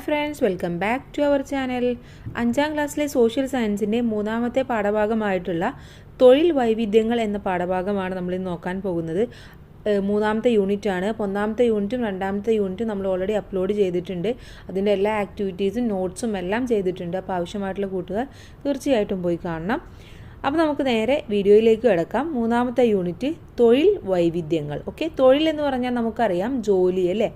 Friends, welcome back to our channel. 5ാം ക്ലാസ്സിലെ social സയൻസിൻ്റെ 3ാമത്തെ പാഠഭാഗമായിട്ടുള്ള തൊഴിൽ വൈവിധ്യങ്ങൾ എന്ന പാഠഭാഗമാണ് നമ്മൾ ഇന്ന് നോക്കാൻ പോകുന്നത്. 3ാമത്തെ യൂണിറ്റാണ്. അപ്പോൾ 1ാമത്തെ യൂണിറ്റും 2ാമത്തെ യൂണിറ്റും നമ്മൾ ഓൾറെഡി അപ്ലോഡ് ചെയ്തിട്ടുണ്ട്. അതിൻ്റെ എല്ലാ ആക്ടിവിറ്റീസും നോട്ട്സും എല്ലാം ചെയ്തിട്ടുണ്ട്. അപ്പോൾ ആവശ്യമായിട്ടുള്ള കൂട്ടുകാർ തീർച്ചയായിട്ടും പോയി കാണണം. അപ്പോൾ നമുക്ക് നേരെ വീഡിയോയിലേക്ക് കിടക്കാം. 3ാമത്തെ യൂണിറ്റ് തൊഴിൽ വൈവിധ്യങ്ങൾ. ഓക്കെ, തൊഴിൽ എന്ന് പറഞ്ഞാൽ നമുക്കറിയാം ജോലി അല്ലേ.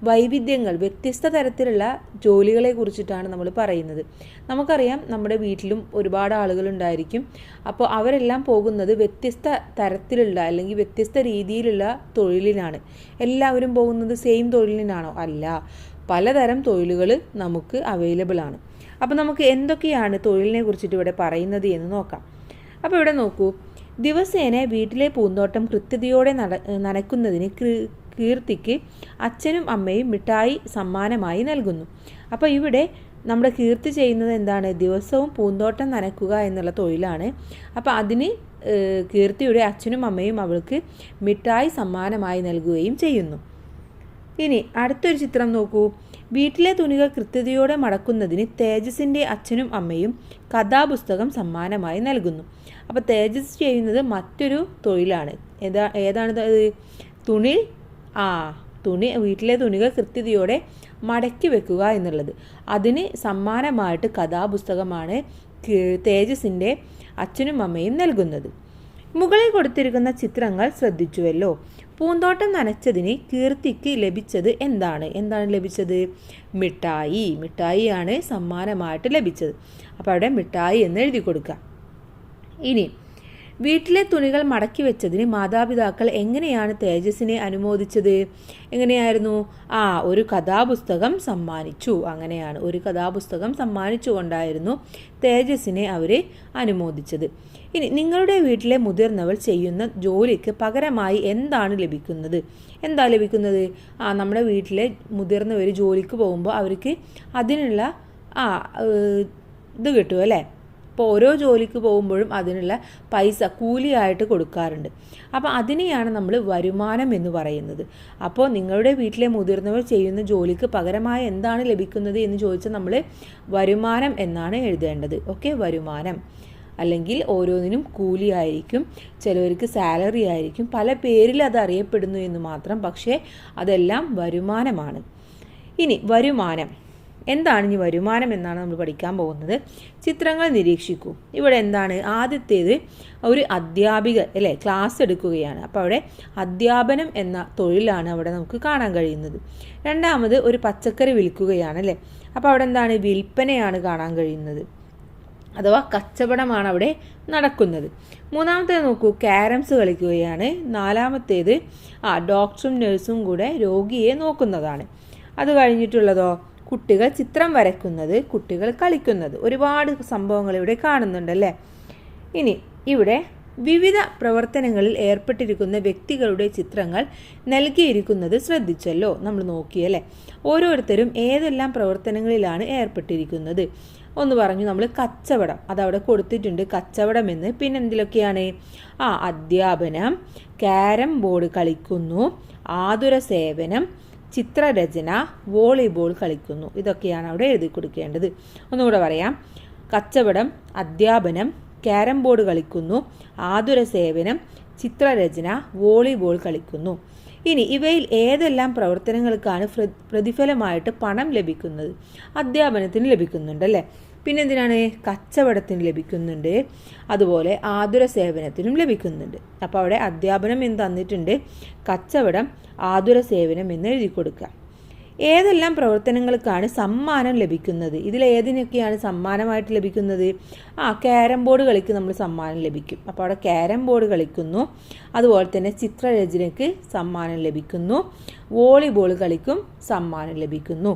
വൈവിധ്യങ്ങൾ, വ്യത്യസ്ത തരത്തിലുള്ള ജോലികളെ കുറിച്ചിട്ടാണ് നമ്മൾ പറയുന്നത്. നമുക്കറിയാം നമ്മുടെ വീട്ടിലും ഒരുപാട് ആളുകളുണ്ടായിരിക്കും. അപ്പോൾ അവരെല്ലാം പോകുന്നത് വ്യത്യസ്ത തരത്തിലുള്ള അല്ലെങ്കിൽ വ്യത്യസ്ത രീതിയിലുള്ള തൊഴിലിനാണ്. എല്ലാവരും പോകുന്നത് സെയിം തൊഴിലിനാണോ? അല്ല, പലതരം തൊഴിലുകൾ നമുക്ക് അവൈലബിൾ ആണ്. അപ്പോൾ നമുക്ക് എന്തൊക്കെയാണ് തൊഴിലിനെ കുറിച്ചിട്ട് ഇവിടെ പറയുന്നത് എന്ന് നോക്കാം. അപ്പോൾ ഇവിടെ നോക്കൂ, ദിവസേന വീട്ടിലെ പൂന്തോട്ടം കൃത്യതയോടെ നനയ്ക്കുന്നതിന് കീർത്തിക്ക് അച്ഛനും അമ്മയും മിഠായി സമ്മാനമായി നൽകുന്നു. അപ്പോൾ ഇവിടെ നമ്മുടെ കീർത്തി ചെയ്യുന്നത് എന്താണ്? ദിവസവും പൂന്തോട്ടം നനയ്ക്കുക എന്നുള്ള തൊഴിലാണ്. അപ്പോൾ അതിന് കീർത്തിയുടെ അച്ഛനും അമ്മയും അവൾക്ക് മിഠായി സമ്മാനമായി നൽകുകയും ചെയ്യുന്നു. ഇനി അടുത്തൊരു ചിത്രം നോക്കൂ. വീട്ടിലെ തുണികൾ കൃത്യതയോടെ മടക്കുന്നതിന് തേജസിൻ്റെ അച്ഛനും അമ്മയും കഥാപുസ്തകം സമ്മാനമായി നൽകുന്നു. അപ്പോൾ തേജസ് ചെയ്യുന്നത് മറ്റൊരു തൊഴിലാണ്. ഏതാണിത്? വീട്ടിലെ തുണികൾ കൃത്യതയോടെ മടക്കി വെക്കുക എന്നുള്ളത്. അതിന് സമ്മാനമായിട്ട് കഥാപുസ്തകമാണ് തേജസിൻ്റെ അച്ഛനും അമ്മയും നൽകുന്നത്. മുകളിൽ കൊടുത്തിരിക്കുന്ന ചിത്രങ്ങൾ ശ്രദ്ധിച്ചുവല്ലോ. പൂന്തോട്ടം നനച്ചതിന് കീർത്തിക്ക് ലഭിച്ചത് എന്താണ് ലഭിച്ചത്? മിഠായിയാണ് സമ്മാനമായിട്ട് ലഭിച്ചത്. അപ്പോൾ അവിടെ മിഠായി എന്ന് എഴുതി കൊടുക്കുക. ഇനി വീട്ടിലെ തുണികൾ മടക്കി വെച്ചതിന് മാതാപിതാക്കൾ എങ്ങനെയാണ് തേജസിനെ അനുമോദിച്ചത്? എങ്ങനെയായിരുന്നു? ഒരു കഥാപുസ്തകം സമ്മാനിച്ചു. അങ്ങനെയാണ്, ഒരു കഥാപുസ്തകം സമ്മാനിച്ചുകൊണ്ടായിരുന്നു തേജസിനെ അവർ അനുമോദിച്ചത്. ഇനി നിങ്ങളുടെ വീട്ടിലെ മുതിർന്നവർ ചെയ്യുന്ന ജോലിക്ക് പകരമായി എന്താണ് ലഭിക്കുന്നത്? നമ്മുടെ വീട്ടിലെ മുതിർന്നവർ ജോലിക്ക് പോകുമ്പോൾ അവർക്ക് അതിനുള്ള ഇത് കിട്ടും അല്ലേ. അപ്പോൾ ഓരോ ജോലിക്ക് പോകുമ്പോഴും അതിനുള്ള പൈസ കൂലിയായിട്ട് കൊടുക്കാറുണ്ട്. അപ്പോൾ അതിനെയാണ് നമ്മൾ വരുമാനം എന്ന് പറയുന്നത്. അപ്പോൾ നിങ്ങളുടെ വീട്ടിലെ മുതിർന്നവർ ചെയ്യുന്ന ജോലിക്ക് പകരമായി എന്താണ് ലഭിക്കുന്നത് എന്ന് ചോദിച്ചാൽ നമ്മൾ വരുമാനം എന്നാണ് എഴുതേണ്ടത്. ഓക്കെ, വരുമാനം. അല്ലെങ്കിൽ ഓരോന്നിനും കൂലിയായിരിക്കും, ചിലവർക്ക് സാലറി ആയിരിക്കും, പല പേരിൽ അത് അറിയപ്പെടുന്നു എന്ന് മാത്രം. പക്ഷേ അതെല്ലാം വരുമാനമാണ്. ഇനി വരുമാനം എന്താണ്? ഇനി വരുമാനം എന്നാണ് നമ്മൾ പഠിക്കാൻ പോകുന്നത്. ചിത്രങ്ങൾ നിരീക്ഷിക്കൂ. ഇവിടെ എന്താണ്? ആദ്യത്തേത് ഒരു അധ്യാപിക അല്ലേ, ക്ലാസ് എടുക്കുകയാണ്. അപ്പോൾ അവിടെ അധ്യാപനം എന്ന തൊഴിലാണ് അവിടെ നമുക്ക് കാണാൻ കഴിയുന്നത്. രണ്ടാമത് ഒരു പച്ചക്കറി വിൽക്കുകയാണ് അല്ലേ. അപ്പോൾ അവിടെ എന്താണ്? വിൽപ്പനയാണ് കാണാൻ കഴിയുന്നത്, അഥവാ കച്ചവടമാണ് അവിടെ നടക്കുന്നത്. മൂന്നാമത്തേത് നോക്കൂ, ക്യാരംസ് കളിക്കുകയാണ്. നാലാമത്തേത് ഡോക്ടറും നഴ്സും കൂടെ രോഗിയെ നോക്കുന്നതാണ്. അത് കഴിഞ്ഞിട്ടുള്ളതോ കുട്ടികൾ ചിത്രം വരയ്ക്കുന്നത്, കുട്ടികൾ കളിക്കുന്നത്. ഒരുപാട് സംഭവങ്ങൾ ഇവിടെ കാണുന്നുണ്ടല്ലേ. ഇനി ഇവിടെ വിവിധ പ്രവർത്തനങ്ങളിൽ ഏർപ്പെട്ടിരിക്കുന്ന വ്യക്തികളുടെ ചിത്രങ്ങൾ നൽകിയിരിക്കുന്നത് ശ്രദ്ധിച്ചല്ലോ. നമ്മൾ നോക്കിയല്ലേ, ഓരോരുത്തരും ഏതെല്ലാം പ്രവർത്തനങ്ങളിലാണ് ഏർപ്പെട്ടിരിക്കുന്നത്. ഒന്ന് പറഞ്ഞു നമ്മൾ കച്ചവടം, അതവിടെ കൊടുത്തിട്ടുണ്ട് കച്ചവടം എന്ന്. പിന്നെ എന്തിലൊക്കെയാണ്? അധ്യാപനം, ക്യാരം ബോർഡ് കളിക്കുന്നു, ആതുര സേവനം, ചിത്രരചന, വോളിബോൾ കളിക്കുന്നു. ഇതൊക്കെയാണ് അവിടെ എഴുതി കൊടുക്കേണ്ടത്. ഒന്നുകൂടെ പറയാം. കച്ചവടം, അധ്യാപനം, ക്യാരം ബോർഡ് കളിക്കുന്നു, ആതുര സേവനം, ചിത്രരചന, വോളിബോൾ കളിക്കുന്നു. ഇനി ഇവയിൽ ഏതെല്ലാം പ്രവർത്തനങ്ങൾക്കാണ് പ്രതിഫലമായിട്ട് പണം ലഭിക്കുന്നത്? അധ്യാപനത്തിന് ലഭിക്കുന്നുണ്ട് അല്ലേ. പിന്നെ എന്തിനാണ്? കച്ചവടത്തിന് ലഭിക്കുന്നുണ്ട്, അതുപോലെ ആതുര സേവനത്തിനും ലഭിക്കുന്നുണ്ട്. അപ്പോൾ അവിടെ അധ്യാപനം എന്ന് തന്നിട്ടുണ്ട്, കച്ചവടം, ആതുര സേവനം എന്ന് എഴുതി കൊടുക്കുക. ഏതെല്ലാം പ്രവർത്തനങ്ങൾക്കാണ് സമ്മാനം ലഭിക്കുന്നത്? ഇതിലേതിനൊക്കെയാണ് സമ്മാനമായിട്ട് ലഭിക്കുന്നത്? ക്യാരം ബോർഡ് കളിക്ക് നമ്മൾ സമ്മാനം ലഭിക്കും. അപ്പോൾ അവിടെ ക്യാരം ബോർഡ് കളിക്കുന്നു, അതുപോലെ തന്നെ ചിത്രരചനയ്ക്ക് സമ്മാനം ലഭിക്കുന്നു, വോളിബോൾ കളിക്കും സമ്മാനം ലഭിക്കുന്നു.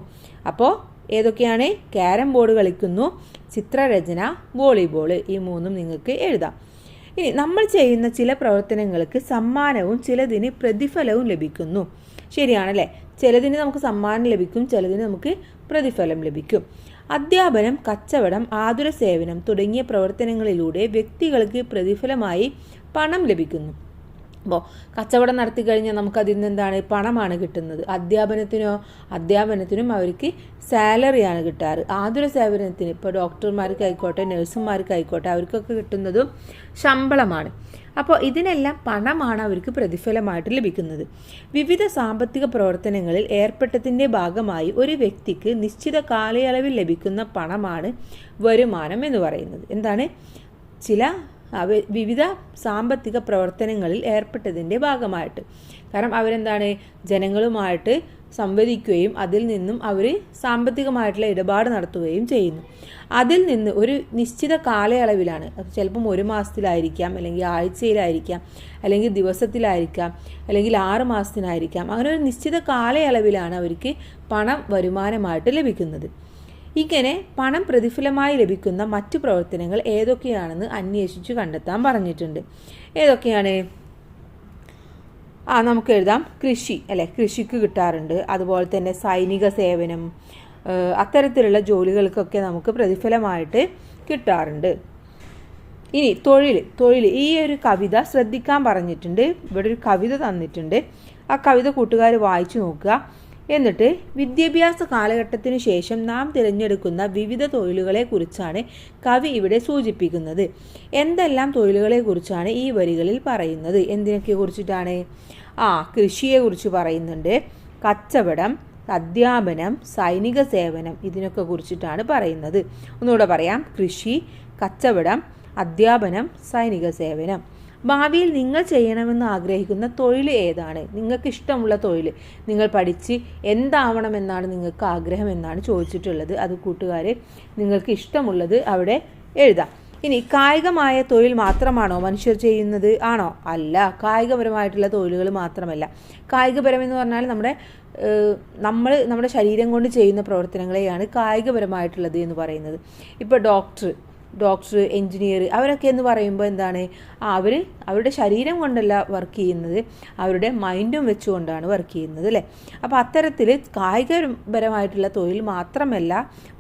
അപ്പോൾ ഏതൊക്കെയാണ്? ക്യാരം ബോർഡ് കളിക്കുന്നു, ചിത്രരചന, വോളിബോൾ. ഈ മൂന്നും നിങ്ങൾക്ക് എഴുതാം. ഇനി നമ്മൾ ചെയ്യുന്ന ചില പ്രവർത്തനങ്ങൾക്ക് സമ്മാനവും ചിലതിന് പ്രതിഫലവും ലഭിക്കുന്നു. ശരിയാണല്ലേ. ചിലതിന് നമുക്ക് സമ്മാനം ലഭിക്കും, ചിലതിന് നമുക്ക് പ്രതിഫലം ലഭിക്കും. അധ്യാപനം, കച്ചവടം, ആതുര സേവനം തുടങ്ങിയ പ്രവർത്തനങ്ങളിലൂടെ വ്യക്തികൾക്ക് പ്രതിഫലമായി പണം ലഭിക്കുന്നു. അപ്പോൾ കച്ചവടം നടത്തി കഴിഞ്ഞാൽ നമുക്കതിൽ നിന്ന് എന്താണ്, പണമാണ് കിട്ടുന്നത്. അധ്യാപനത്തിനും അവർക്ക് സാലറിയാണ് കിട്ടാറ്. ആതുര സേവനത്തിന് ഇപ്പോൾ ഡോക്ടർമാർക്കായിക്കോട്ടെ നഴ്സുമാർക്കായിക്കോട്ടെ അവർക്കൊക്കെ കിട്ടുന്നതും ശമ്പളമാണ്. അപ്പോൾ ഇതിനെല്ലാം പണമാണ് അവർക്ക് പ്രതിഫലമായിട്ട് ലഭിക്കുന്നത്. വിവിധ സാമ്പത്തിക പ്രവർത്തനങ്ങളിൽ ഏർപ്പെട്ടതിൻ്റെ ഭാഗമായി ഒരു വ്യക്തിക്ക് നിശ്ചിത കാലയളവിൽ ലഭിക്കുന്ന പണമാണ് വരുമാനം എന്ന് പറയുന്നത്. എന്താണ്? വിവിധ സാമ്പത്തിക പ്രവർത്തനങ്ങളിൽ ഏർപ്പെട്ടതിൻ്റെ ഭാഗമായിട്ട്. കാരണം അവരെന്താണ്, ജനങ്ങളുമായിട്ട് സംവദിക്കുകയും അതിൽ നിന്നും അവർ സാമ്പത്തികമായിട്ടുള്ള ഇടപാട് നടത്തുകയും ചെയ്യുന്നു. അതിൽ നിന്ന് ഒരു നിശ്ചിത കാലയളവിലാണ്, ചിലപ്പം 1 മാസത്തിലായിരിക്കാം, അല്ലെങ്കിൽ ആഴ്ചയിലായിരിക്കാം, അല്ലെങ്കിൽ ദിവസത്തിലായിരിക്കാം, അല്ലെങ്കിൽ 6 മാസത്തിനായിരിക്കാം. അങ്ങനെ ഒരു നിശ്ചിത കാലയളവിലാണ് അവർക്ക് പണം വരുമാനമായിട്ട് ലഭിക്കുന്നത്. ഇങ്ങനെ പണം പ്രതിഫലമായി ലഭിക്കുന്ന മറ്റു പ്രവർത്തനങ്ങൾ ഏതൊക്കെയാണെന്ന് അന്വേഷിച്ചു കണ്ടെത്താൻ പറഞ്ഞിട്ടുണ്ട്. ഏതൊക്കെയാണ്? നമുക്ക് എഴുതാം. കൃഷി, അല്ലെ, കൃഷിക്ക് കിട്ടാറുണ്ട്. അതുപോലെ തന്നെ സൈനിക സേവനം, അത്തരത്തിലുള്ള ജോലികൾക്കൊക്കെ നമുക്ക് പ്രതിഫലമായിട്ട് കിട്ടാറുണ്ട്. ഇനി തൊഴിൽ ഈ ഒരു കവിത ശ്രദ്ധിക്കാൻ പറഞ്ഞിട്ടുണ്ട്. ഇവിടെ ഒരു കവിത തന്നിട്ടുണ്ട്. ആ കവിത കൂട്ടുകാർ വായിച്ചു നോക്കുക. എന്നിട്ട് വിദ്യാഭ്യാസ കാലഘട്ടത്തിനു ശേഷം നാം തിരഞ്ഞെടുക്കുന്ന വിവിധ തൊഴിലുകളെ കുറിച്ചാണ് കവി ഇവിടെ സൂചിപ്പിക്കുന്നത്. എന്തെല്ലാം തൊഴിലുകളെ കുറിച്ചാണ് ഈ വരികളിൽ പറയുന്നത്? എന്തിനൊക്കെ കുറിച്ചിട്ടാണ്? കൃഷിയെ കുറിച്ച് പറയുന്നുണ്ട്, കച്ചവടം, അധ്യാപനം, സൈനിക സേവനം, ഇതിനൊക്കെ കുറിച്ചിട്ടാണ് പറയുന്നത്. ഒന്നുകൂടെ പറയാം. കൃഷി, കച്ചവടം, അധ്യാപനം, സൈനിക സേവനം. ഭാവിയിൽ നിങ്ങൾ ചെയ്യണമെന്ന് ആഗ്രഹിക്കുന്ന തൊഴിൽ ഏതാണ്? നിങ്ങൾക്ക് ഇഷ്ടമുള്ള തൊഴിൽ, നിങ്ങൾ പഠിച്ച് എന്താവണമെന്നാണ് നിങ്ങൾക്ക് ആഗ്രഹം എന്നാണ് ചോദിച്ചിട്ടുള്ളത്. അത് കൂട്ടുകാർ നിങ്ങൾക്ക് ഇഷ്ടമുള്ളത് അവിടെ എഴുതാം. ഇനി കായികമായ തൊഴിൽ മാത്രമാണോ മനുഷ്യർ ചെയ്യുന്നത്? ആണോ? അല്ല. കായികപരമായിട്ടുള്ള തൊഴിലുകൾ മാത്രമല്ല. കായികപരം എന്ന് പറഞ്ഞാൽ നമ്മുടെ ശരീരം കൊണ്ട് ചെയ്യുന്ന പ്രവർത്തനങ്ങളെയാണ് കായികപരമായിട്ടുള്ളത് എന്ന് പറയുന്നത്. ഇപ്പോൾ ഡോക്ടർ, എൻജിനീയർ, അവരൊക്കെ എന്ന് പറയുമ്പോൾ എന്താണ്, അവരുടെ ശരീരം കൊണ്ടല്ല വർക്ക് ചെയ്യുന്നത്, അവരുടെ മൈൻഡും വെച്ചുകൊണ്ടാണ് വർക്ക് ചെയ്യുന്നത്, അല്ലേ? അപ്പോൾ അത്തരത്തിൽ കായികപരമായിട്ടുള്ള തൊഴിൽ മാത്രമല്ല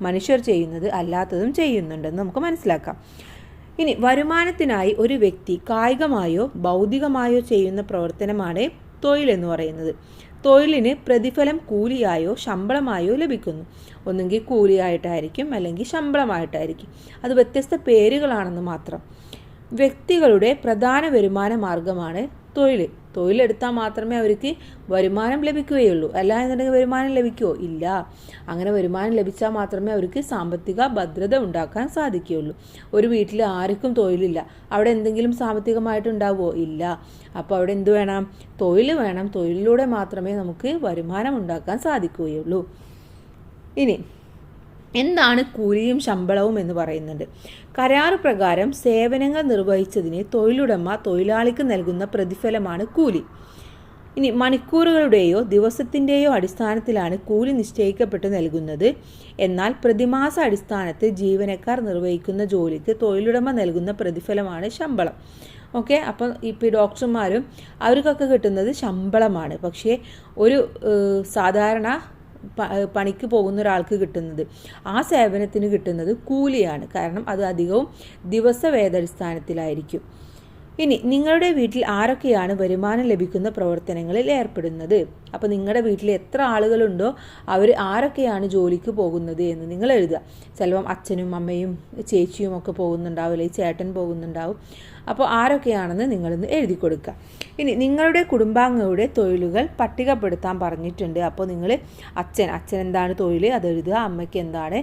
മനുഷ്യർ ചെയ്യുന്നത്, അല്ലാത്തതും ചെയ്യുന്നുണ്ടെന്ന് നമുക്ക് മനസ്സിലാക്കാം. ഇനി വരുമാനത്തിനായി ഒരു വ്യക്തി കായികമായോ ഭൗതികമായോ ചെയ്യുന്ന പ്രവർത്തനമാണ് തൊഴിലെന്ന് പറയുന്നത്. തൊഴിലിന് പ്രതിഫലം കൂലിയായോ ശമ്പളമായോ ലഭിക്കുന്നു. ഒന്നുകിൽ കൂലിയായിട്ടായിരിക്കും, അല്ലെങ്കിൽ ശമ്പളമായിട്ടായിരിക്കും. അത് വ്യത്യസ്ത പേരുകളാണെന്ന് മാത്രം. വ്യക്തികളുടെ പ്രധാന വരുമാന മാർഗമാണ് തൊഴിലെടുത്താൽ മാത്രമേ അവർക്ക് വരുമാനം ലഭിക്കുകയുള്ളൂ. അല്ല എന്നുണ്ടെങ്കിൽ വരുമാനം ലഭിക്കുമോ? ഇല്ല. അങ്ങനെ വരുമാനം ലഭിച്ചാൽ മാത്രമേ അവർക്ക് സാമ്പത്തിക ഭദ്രത ഉണ്ടാക്കാൻ സാധിക്കുകയുള്ളൂ. ഒരു വീട്ടിൽ ആർക്കും തൊഴിലില്ല, അവിടെ എന്തെങ്കിലും സാമ്പത്തികമായിട്ടുണ്ടാവുമോ? ഇല്ല. അപ്പോൾ അവിടെ എന്ത് വേണം? തൊഴിൽ വേണം. തൊഴിലിലൂടെ മാത്രമേ നമുക്ക് വരുമാനം ഉണ്ടാക്കാൻ സാധിക്കുകയുള്ളൂ. ഇനി എന്താണ് കൂലിയും ശമ്പളവും എന്ന് പറയുന്നുണ്ട്. കരാർ പ്രകാരം സേവനങ്ങൾ നിർവഹിച്ചതിന് തൊഴിലുടമ തൊഴിലാളിക്ക് നൽകുന്ന പ്രതിഫലമാണ് കൂലി. ഇനി മണിക്കൂറുകളുടെയോ ദിവസത്തിൻ്റെയോ അടിസ്ഥാനത്തിലാണ് കൂലി നിശ്ചയിക്കപ്പെട്ട് നൽകുന്നത്. എന്നാൽ പ്രതിമാസ അടിസ്ഥാനത്തിൽ ജീവനക്കാർ നിർവഹിക്കുന്ന ജോലിക്ക് തൊഴിലുടമ നൽകുന്ന പ്രതിഫലമാണ് ശമ്പളം. ഓക്കെ, അപ്പം ഇപ്പോൾ ഈ ഡോക്ടർമാരും അവർക്കൊക്കെ കിട്ടുന്നത് ശമ്പളമാണ്. പക്ഷേ ഒരു സാധാരണ പണിക്ക് പോകുന്ന ഒരാൾക്ക് കിട്ടുന്നത്, ആ സേവനത്തിന് കിട്ടുന്നത് കൂലിയാണ്. കാരണം അത് അധികവും ദിവസവേതടിസ്ഥാനത്തിലായിരിക്കും. ഇനി നിങ്ങളുടെ വീട്ടിൽ ആരൊക്കെയാണ് വരുമാനം ലഭിക്കുന്ന പ്രവർത്തനങ്ങളിൽ ഏർപ്പെടുന്നത്? അപ്പോൾ നിങ്ങളുടെ വീട്ടിൽ എത്ര ആളുകളുണ്ടോ അവർ ആരൊക്കെയാണ് ജോലിക്ക് പോകുന്നത് എന്ന് നിങ്ങൾ എഴുതുക. ചിലപ്പം അച്ഛനും അമ്മയും ചേച്ചിയും ഒക്കെ പോകുന്നുണ്ടാവും, അല്ലെങ്കിൽ ചേട്ടൻ പോകുന്നുണ്ടാവും. അപ്പോൾ ആരൊക്കെയാണെന്ന് നിങ്ങളിന്ന് എഴുതി കൊടുക്കുക. ഇനി നിങ്ങളുടെ കുടുംബാംഗങ്ങളുടെ തൊഴിലുകൾ പട്ടികപ്പെടുത്താൻ പറഞ്ഞിട്ടുണ്ട്. അപ്പോൾ നിങ്ങൾ അച്ഛൻ എന്താണ് തൊഴിൽ അത് എഴുതുക, അമ്മയ്ക്ക് എന്താണ്,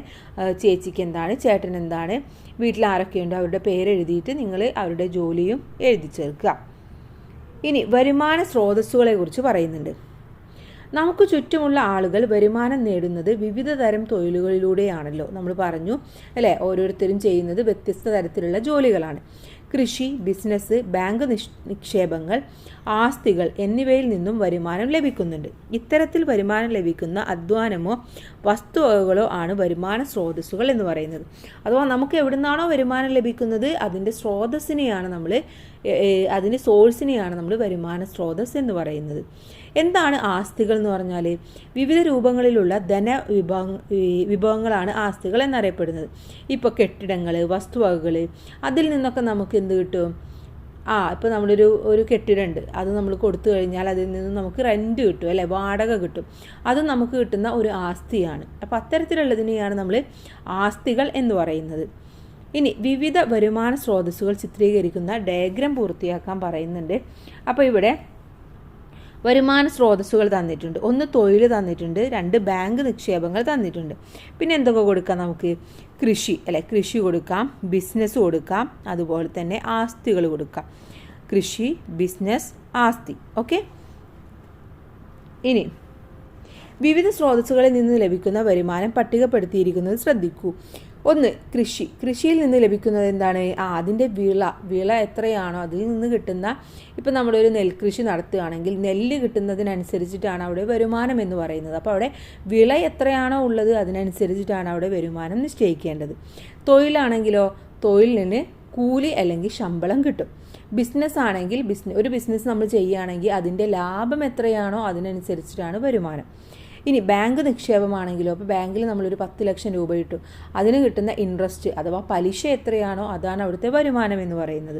ചേച്ചിക്ക് എന്താണ്, ചേട്ടൻ എന്താണ്, വീട്ടിൽ ആരൊക്കെയുണ്ടോ അവരുടെ പേരെഴുതിയിട്ട് നിങ്ങൾ അവരുടെ ജോലിയും എഴുതി ചേർക്കുക. ഇനി വരുമാന സ്രോതസ്സുകളെ കുറിച്ച് പറയുന്നുണ്ട്. നമുക്ക് ചുറ്റുമുള്ള ആളുകൾ വരുമാനം നേടുന്നത് വിവിധ തരം തൊഴിലുകളിലൂടെയാണല്ലോ. നമ്മൾ പറഞ്ഞു അല്ലേ, ഓരോരുത്തരും ചെയ്യുന്നത് വ്യത്യസ്ത തരത്തിലുള്ള ജോലികളാണ്. കൃഷി, ബിസിനസ്, ബാങ്ക് നിക്ഷേപങ്ങൾ, ആസ്തികൾ എന്നിവയിൽ നിന്നും വരുമാനം ലഭിക്കുന്നുണ്ട്. ഇത്തരത്തിൽ വരുമാനം ലഭിക്കുന്ന അധ്വാനമോ വസ്തുവകകളോ ആണ് വരുമാന സ്രോതസ്സുകൾ എന്ന് പറയുന്നത്. അഥവാ നമുക്ക് എവിടുന്നാണോ വരുമാനം ലഭിക്കുന്നത് അതിൻ്റെ സ്രോതസ്സിനെയാണ് അതിൻ്റെ സോഴ്സിനെയാണ് നമ്മൾ വരുമാന സ്രോതസ് എന്ന് പറയുന്നത്. എന്താണ് ആസ്തികൾ എന്ന് പറഞ്ഞാൽ? വിവിധ രൂപങ്ങളിലുള്ള വിഭവങ്ങളാണ് ആസ്തികൾ എന്നറിയപ്പെടുന്നത്. ഇപ്പോൾ കെട്ടിടങ്ങൾ, വസ്തുവകകൾ, അതിൽ നിന്നൊക്കെ നമുക്ക് എന്ത് കിട്ടും? ഇപ്പോൾ ഒരു കെട്ടിടമുണ്ട്, അത് നമ്മൾ കൊടുത്തു കഴിഞ്ഞാൽ അതിൽ നിന്ന് നമുക്ക് റെൻറ്റ് കിട്ടും അല്ലേ, വാടക കിട്ടും. അത് നമുക്ക് കിട്ടുന്ന ഒരു ആസ്തിയാണ്. അപ്പോൾ അത്തരത്തിലുള്ളതിനെയാണ് നമ്മൾ ആസ്തികൾ എന്ന് പറയുന്നത്. ഇനി വിവിധ വരുമാന സ്രോതസ്സുകൾ ചിത്രീകരിക്കുന്ന ഡയഗ്രം പൂർത്തിയാക്കാൻ പറയുന്നുണ്ട്. അപ്പോൾ ഇവിടെ വരുമാന സ്രോതസ്സുകൾ തന്നിട്ടുണ്ട്. 1 തൊഴിൽ തന്നിട്ടുണ്ട്, 2 ബാങ്ക് നിക്ഷേപങ്ങൾ തന്നിട്ടുണ്ട്. പിന്നെ എന്തൊക്കെ കൊടുക്കാം നമുക്ക്? കൃഷി അല്ലെ, കൃഷി കൊടുക്കാം, ബിസിനസ് കൊടുക്കാം, അതുപോലെ തന്നെ ആസ്തികൾ കൊടുക്കാം. കൃഷി, ബിസിനസ്, ആസ്തി. ഓക്കെ. ഇനി വിവിധ സ്രോതസ്സുകളിൽ നിന്ന് ലഭിക്കുന്ന വരുമാനം പട്ടികപ്പെടുത്തിയിരിക്കുന്നത് ശ്രദ്ധിക്കൂ. 1 കൃഷി. കൃഷിയിൽ നിന്ന് ലഭിക്കുന്നത് എന്താണ്? അതിൻ്റെ വിള എത്രയാണോ അതിൽ നിന്ന് കിട്ടുന്ന, ഇപ്പം നമ്മളൊരു നെൽകൃഷി നടത്തുകയാണെങ്കിൽ നെല്ല് കിട്ടുന്നതിനനുസരിച്ചിട്ടാണ് അവിടെ വരുമാനം എന്ന് പറയുന്നത്. അപ്പോൾ അവിടെ വിള എത്രയാണോ ഉള്ളത് അതിനനുസരിച്ചിട്ടാണ് അവിടെ വരുമാനം നിശ്ചയിക്കേണ്ടത്. തൊഴിലാണെങ്കിലോ തൊഴിലിന് കൂലി അല്ലെങ്കിൽ ശമ്പളം കിട്ടും. ബിസിനസ് ആണെങ്കിൽ ഒരു ബിസിനസ് നമ്മൾ ചെയ്യുകയാണെങ്കിൽ അതിൻ്റെ ലാഭം എത്രയാണോ അതിനനുസരിച്ചിട്ടാണ് വരുമാനം. ഇനി ബാങ്ക് നിക്ഷേപമാണെങ്കിലോ, അപ്പോൾ ബാങ്കിൽ നമ്മളൊരു 10 ലക്ഷം രൂപ ഇട്ടു, അതിന് കിട്ടുന്ന ഇൻട്രസ്റ്റ് അഥവാ പലിശ എത്രയാണോ അതാണ് അവിടുത്തെ വരുമാനം എന്ന് പറയുന്നത്.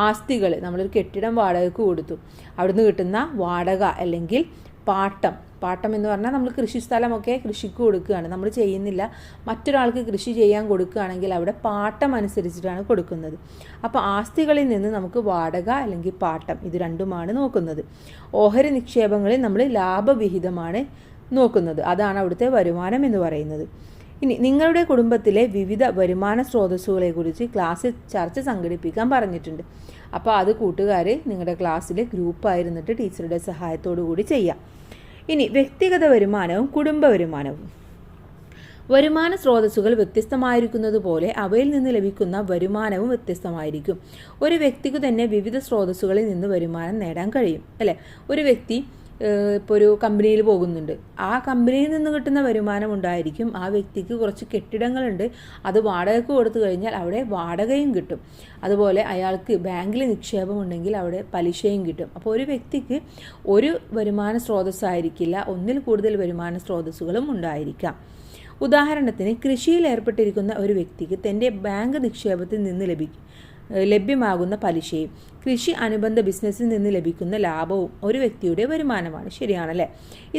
ആസ്തികൾ, നമ്മളൊരു കെട്ടിടം വാടകയ്ക്ക് കൊടുത്തു, അവിടുന്ന് കിട്ടുന്ന വാടക അല്ലെങ്കിൽ പാട്ടം എന്ന് പറഞ്ഞാൽ നമ്മൾ കൃഷിസ്ഥലമൊക്കെ കൃഷിക്ക് കൊടുക്കുകയാണ്, നമ്മൾ ചെയ്യുന്നില്ല, മറ്റൊരാൾക്ക് കൃഷി ചെയ്യാൻ കൊടുക്കുകയാണെങ്കിൽ അവിടെ പാട്ടം അനുസരിച്ചിട്ടാണ് കൊടുക്കുന്നത്. അപ്പോൾ ആസ്തികളിൽ നിന്ന് നമുക്ക് വാടക അല്ലെങ്കിൽ പാട്ടം, ഇത് രണ്ടുമാണ് നോക്കുന്നത്. ഓഹരി നിക്ഷേപങ്ങളിൽ നമ്മൾ ലാഭവിഹിതമാണ് നോക്കുന്നത്, അതാണ് അവിടുത്തെ വരുമാനം എന്ന് പറയുന്നത്. ഇനി നിങ്ങളുടെ കുടുംബത്തിലെ വിവിധ വരുമാന സ്രോതസ്സുകളെക്കുറിച്ച് ക്ലാസ്സിൽ ചർച്ച സംഘടിപ്പിക്കാൻ പറഞ്ഞിട്ടുണ്ട്. അപ്പോൾ അത് കൂട്ടുകാർ നിങ്ങളുടെ ക്ലാസ്സിൽ ഗ്രൂപ്പായിരുന്നിട്ട് ടീച്ചറുടെ സഹായത്തോടു കൂടി ചെയ്യാം. ഇനി വ്യക്തിഗത വരുമാനവും കുടുംബ വരുമാനവും. വരുമാന സ്രോതസ്സുകൾ വ്യത്യസ്തമായിരിക്കുന്നത് പോലെ അവയിൽ നിന്ന് ലഭിക്കുന്ന വരുമാനവും വ്യത്യസ്തമായിരിക്കും. ഒരു വ്യക്തിക്ക് തന്നെ വിവിധ സ്രോതസ്സുകളിൽ നിന്ന് വരുമാനം നേടാൻ കഴിയും അല്ലേ. ഒരു വ്യക്തി ഇപ്പോൾ ഒരു കമ്പനിയിൽ പോകുന്നുണ്ട്, ആ കമ്പനിയിൽ നിന്ന് കിട്ടുന്ന വരുമാനം ഉണ്ടായിരിക്കും. ആ വ്യക്തിക്ക് കുറച്ച് കെട്ടിടങ്ങളുണ്ട്, അത് വാടകയ്ക്ക് കൊടുത്തു കഴിഞ്ഞാൽ അവിടെ വാടകയും കിട്ടും. അതുപോലെ അയാൾക്ക് ബാങ്കിൽ നിക്ഷേപമുണ്ടെങ്കിൽ അവിടെ പലിശയും കിട്ടും. അപ്പോൾ ഒരു വ്യക്തിക്ക് ഒരു വരുമാന സ്രോതസ്സായിരിക്കില്ല, ഒന്നിൽ കൂടുതൽ വരുമാന സ്രോതസ്സുകളും ഉണ്ടായിരിക്കാം. ഉദാഹരണത്തിന് കൃഷിയിൽ ഏർപ്പെട്ടിരിക്കുന്ന ഒരു വ്യക്തിക്ക് തൻ്റെ ബാങ്ക് നിക്ഷേപത്തിൽ നിന്ന് ലഭ്യമാകുന്ന പലിശയും കൃഷി അനുബന്ധ ബിസിനസ്സിൽ നിന്ന് ലഭിക്കുന്ന ലാഭവും ഒരു വ്യക്തിയുടെ വരുമാനമാണ്. ശരിയാണല്ലേ.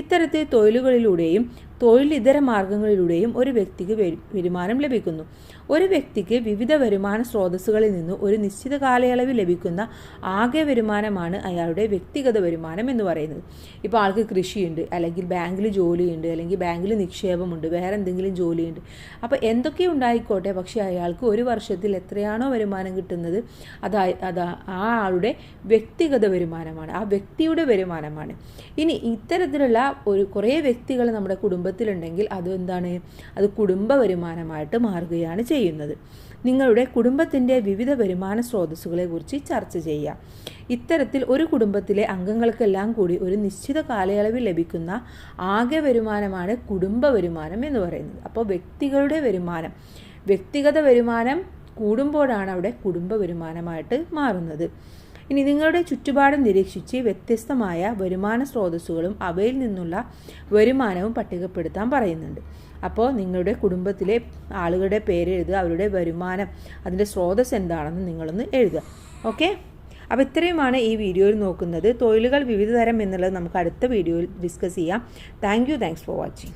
ഇത്തരത്തിൽ തൊഴിലുകളിലൂടെയും തൊഴിലിതര മാർഗങ്ങളിലൂടെയും ഒരു വ്യക്തിക്ക് വരുമാനം ലഭിക്കുന്നു. ഒരു വ്യക്തിക്ക് വിവിധ വരുമാന സ്രോതസ്സുകളിൽ നിന്ന് ഒരു നിശ്ചിത കാലയളവിൽ ലഭിക്കുന്ന ആകെ വരുമാനമാണ് അയാളുടെ വ്യക്തിഗത വരുമാനം എന്ന് പറയുന്നത്. ഇപ്പോൾ ആൾക്ക് കൃഷിയുണ്ട്, അല്ലെങ്കിൽ ബാങ്കിൽ ജോലിയുണ്ട്, അല്ലെങ്കിൽ ബാങ്കിൽ നിക്ഷേപമുണ്ട്, വേറെ എന്തെങ്കിലും ജോലിയുണ്ട്. അപ്പോൾ എന്തൊക്കെ ഉണ്ടായിക്കോട്ടെ, പക്ഷേ അയാൾക്ക് ഒരു വർഷത്തിൽ എത്രയാണോ വരുമാനം കിട്ടുന്നത് അത് ആ ആളുടെ വ്യക്തിഗത വരുമാനമാണ്, ആ വ്യക്തിയുടെ വരുമാനമാണ്. ഇനി ഇത്തരത്തിലുള്ള കുറേ വ്യക്തികൾ നമ്മുടെ കുടുംബത്തിലുണ്ടെങ്കിൽ അത് എന്താണ്? അത് കുടുംബ വരുമാനമായിട്ട് മാറുകയാണ് ചെയ്യുന്നത്. നിങ്ങളുടെ കുടുംബത്തിൻ്റെ വിവിധ വരുമാന സ്രോതസ്സുകളെ കുറിച്ച് ചർച്ച ചെയ്യാം. ഇത്തരത്തിൽ ഒരു കുടുംബത്തിലെ അംഗങ്ങൾക്കെല്ലാം കൂടി ഒരു നിശ്ചിത കാലയളവിൽ ലഭിക്കുന്ന ആകെ വരുമാനമാണ് കുടുംബ വരുമാനം എന്ന് പറയുന്നത്. അപ്പോൾ വ്യക്തിഗത വരുമാനം കൂടുമ്പോഴാണ് അവിടെ കുടുംബ വരുമാനമായിട്ട് മാറുന്നത്. ഇനി നിങ്ങളുടെ ചുറ്റുപാടും നിരീക്ഷിച്ച് വ്യത്യസ്തമായ വരുമാന സ്രോതസ്സുകളും അവയിൽ നിന്നുള്ള വരുമാനവും പട്ടികപ്പെടുത്താൻ പറയുന്നുണ്ട്. അപ്പോൾ നിങ്ങളുടെ കുടുംബത്തിലെ ആളുകളുടെ പേര് എഴുതുക, അവരുടെ വരുമാനം, അതിൻ്റെ സ്രോതസ് എന്താണെന്ന് നിങ്ങളൊന്ന് എഴുതുക. ഓക്കെ. അപ്പോൾ ഇത്രയുമാണ് ഈ വീഡിയോയിൽ നോക്കുന്നത്. തൊഴിലുകൾ വിവിധ തരം എന്നുള്ളത് നമുക്ക് അടുത്ത വീഡിയോയിൽ ഡിസ്കസ് ചെയ്യാം. Thanks for watching.